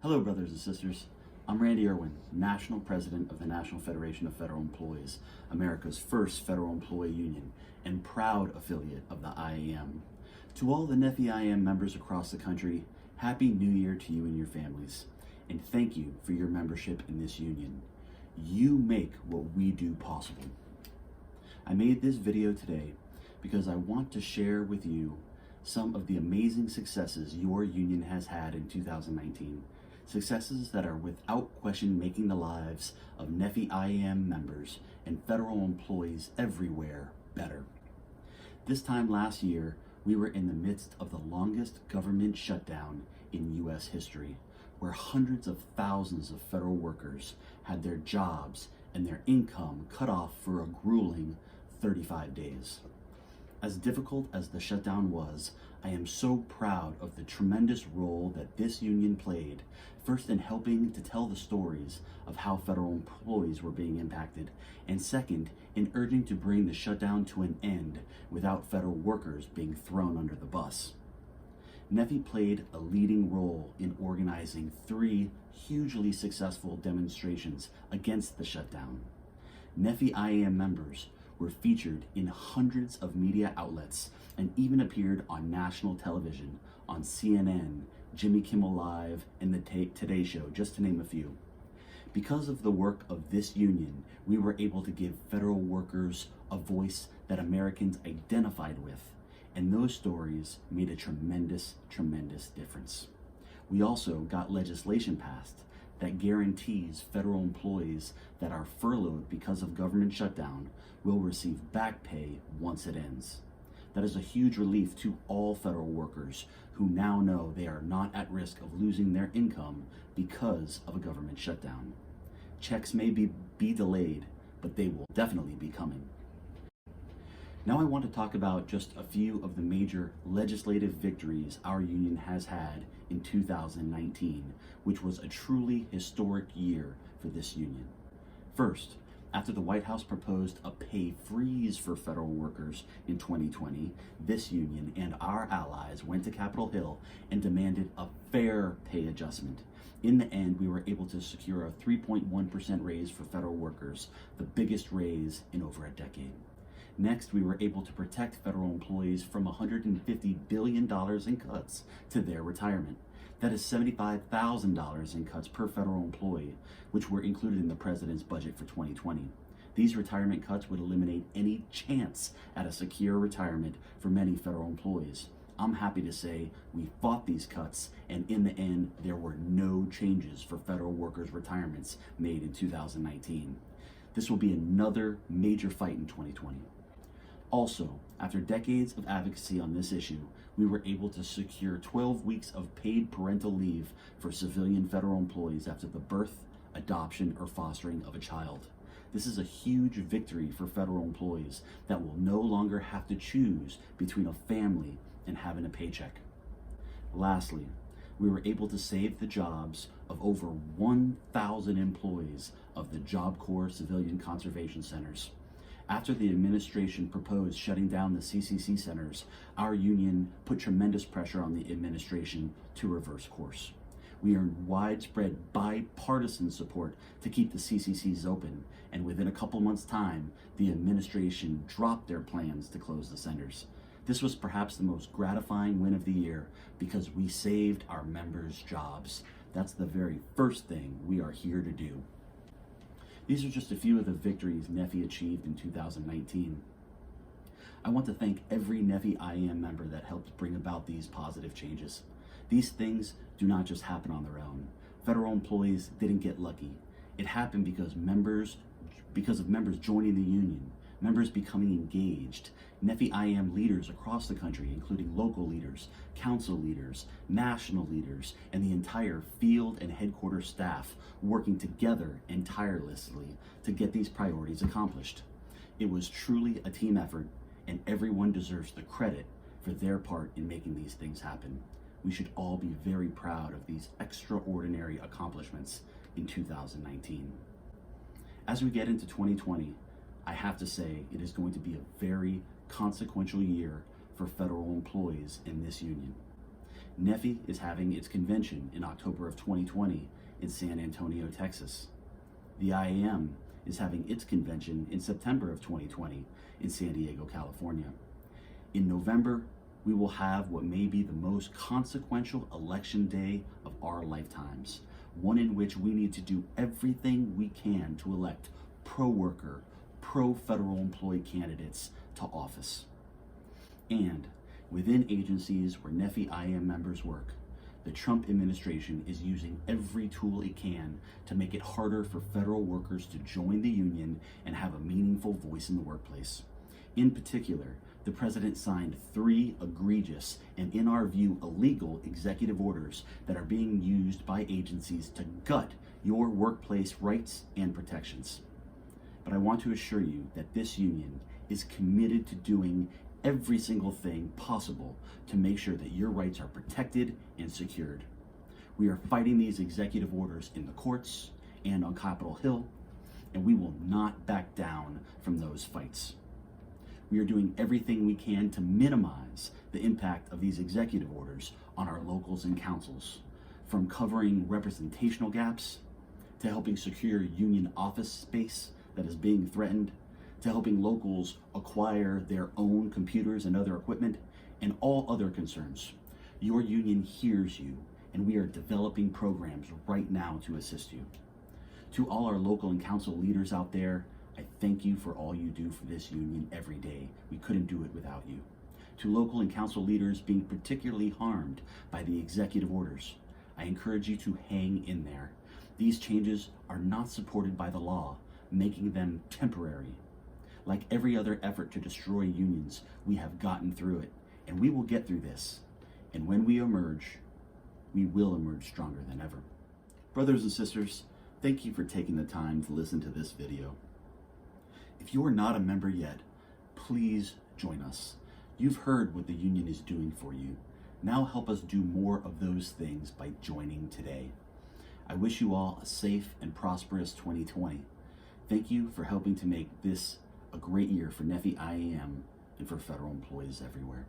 Hello, brothers and sisters. I'm Randy Erwin, National President of the National Federation of Federal Employees, America's first federal employee union, and proud affiliate of the IAM. To all the NFFE-IAM members across the country, Happy New Year to you and your families, and thank you for your membership in this union. You make what we do possible. I made this video today because I want to share with you some of the amazing successes your union has had in 2019. Successes that are without question making the lives of NFFE-IAM members and federal employees everywhere better. This time last year, we were in the midst of the longest government shutdown in U.S. history, where hundreds of thousands of federal workers had their jobs and their income cut off for a grueling 35 days. As difficult as the shutdown was, I am so proud of the tremendous role that this union played, first in helping to tell the stories of how federal employees were being impacted, and second, in urging to bring the shutdown to an end without federal workers being thrown under the bus. NFFE played a leading role in organizing 3 hugely successful demonstrations against the shutdown. NFFE-IAM members were featured in hundreds of media outlets and even appeared on national television on CNN, Jimmy Kimmel Live, and the Today Show, just to name a few. Because of the work of this union, we were able to give federal workers a voice that Americans identified with, and those stories made a tremendous, tremendous difference. We also got legislation passed that guarantees federal employees that are furloughed because of government shutdown will receive back pay once it ends. That is a huge relief to all federal workers who now know they are not at risk of losing their income because of a government shutdown. Checks may be delayed, but they will definitely be coming. Now I want to talk about just a few of the major legislative victories our union has had in 2019, which was a truly historic year for this union. First, after the White House proposed a pay freeze for federal workers in 2020, this union and our allies went to Capitol Hill and demanded a fair pay adjustment. In the end, we were able to secure a 3.1% raise for federal workers, the biggest raise in over a decade. Next, we were able to protect federal employees from $150 billion in cuts to their retirement. That is $75,000 in cuts per federal employee, which were included in the president's budget for 2020. These retirement cuts would eliminate any chance at a secure retirement for many federal employees. I'm happy to say we fought these cuts, and in the end, there were no changes for federal workers' retirements made in 2019. This will be another major fight in 2020. Also, after decades of advocacy on this issue, we were able to secure 12 weeks of paid parental leave for civilian federal employees after the birth, adoption, or fostering of a child. This is a huge victory for federal employees that will no longer have to choose between a family and having a paycheck. Lastly, we were able to save the jobs of over 1,000 employees of the Job Corps Civilian Conservation Centers. After the administration proposed shutting down the CCC centers, our union put tremendous pressure on the administration to reverse course. We earned widespread bipartisan support to keep the CCCs open, and within a couple months' time, the administration dropped their plans to close the centers. This was perhaps the most gratifying win of the year because we saved our members' jobs. That's the very first thing we are here to do. These are just a few of the victories NFFE achieved in 2019. I want to thank every NFFE-IAM member that helped bring about these positive changes. These things do not just happen on their own. Federal employees didn't get lucky. It happened because of members joining the union, members becoming engaged, NFFE-IAM leaders across the country, including local leaders, council leaders, national leaders, and the entire field and headquarters staff working together and tirelessly to get these priorities accomplished. It was truly a team effort, and everyone deserves the credit for their part in making these things happen. We should all be very proud of these extraordinary accomplishments in 2019. As we get into 2020, I have to say it is going to be a very consequential year for federal employees in this union. NFFE is having its convention in October of 2020 in San Antonio, Texas. The IAM is having its convention in September of 2020 in San Diego, California. In November, we will have what may be the most consequential election day of our lifetimes, one in which we need to do everything we can to elect pro-worker, pro-federal employee candidates to office. And within agencies where NFFE-IAM members work, the Trump administration is using every tool it can to make it harder for federal workers to join the union and have a meaningful voice in the workplace. In particular, the president signed 3 egregious and, in our view, illegal executive orders that are being used by agencies to gut your workplace rights and protections. But I want to assure you that this union is committed to doing every single thing possible to make sure that your rights are protected and secured. We are fighting these executive orders in the courts and on Capitol Hill, and we will not back down from those fights. We are doing everything we can to minimize the impact of these executive orders on our locals and councils, from covering representational gaps, to helping secure union office space that is being threatened, to helping locals acquire their own computers and other equipment, and all other concerns. Your union hears you, and we are developing programs right now to assist you. To all our local and council leaders out there, I thank you for all you do for this union every day. We couldn't do it without you. To local and council leaders being particularly harmed by the executive orders, I encourage you to hang in there. These changes are not supported by the law, making them temporary. Like every other effort to destroy unions, we have gotten through it, and we will get through this. And when we emerge, we will emerge stronger than ever. Brothers and sisters, thank you for taking the time to listen to this video. If you are not a member yet, please join us. You've heard what the union is doing for you. Now help us do more of those things by joining today. I wish you all a safe and prosperous 2020. Thank you for helping to make this a great year for NFFE-IAM and for federal employees everywhere.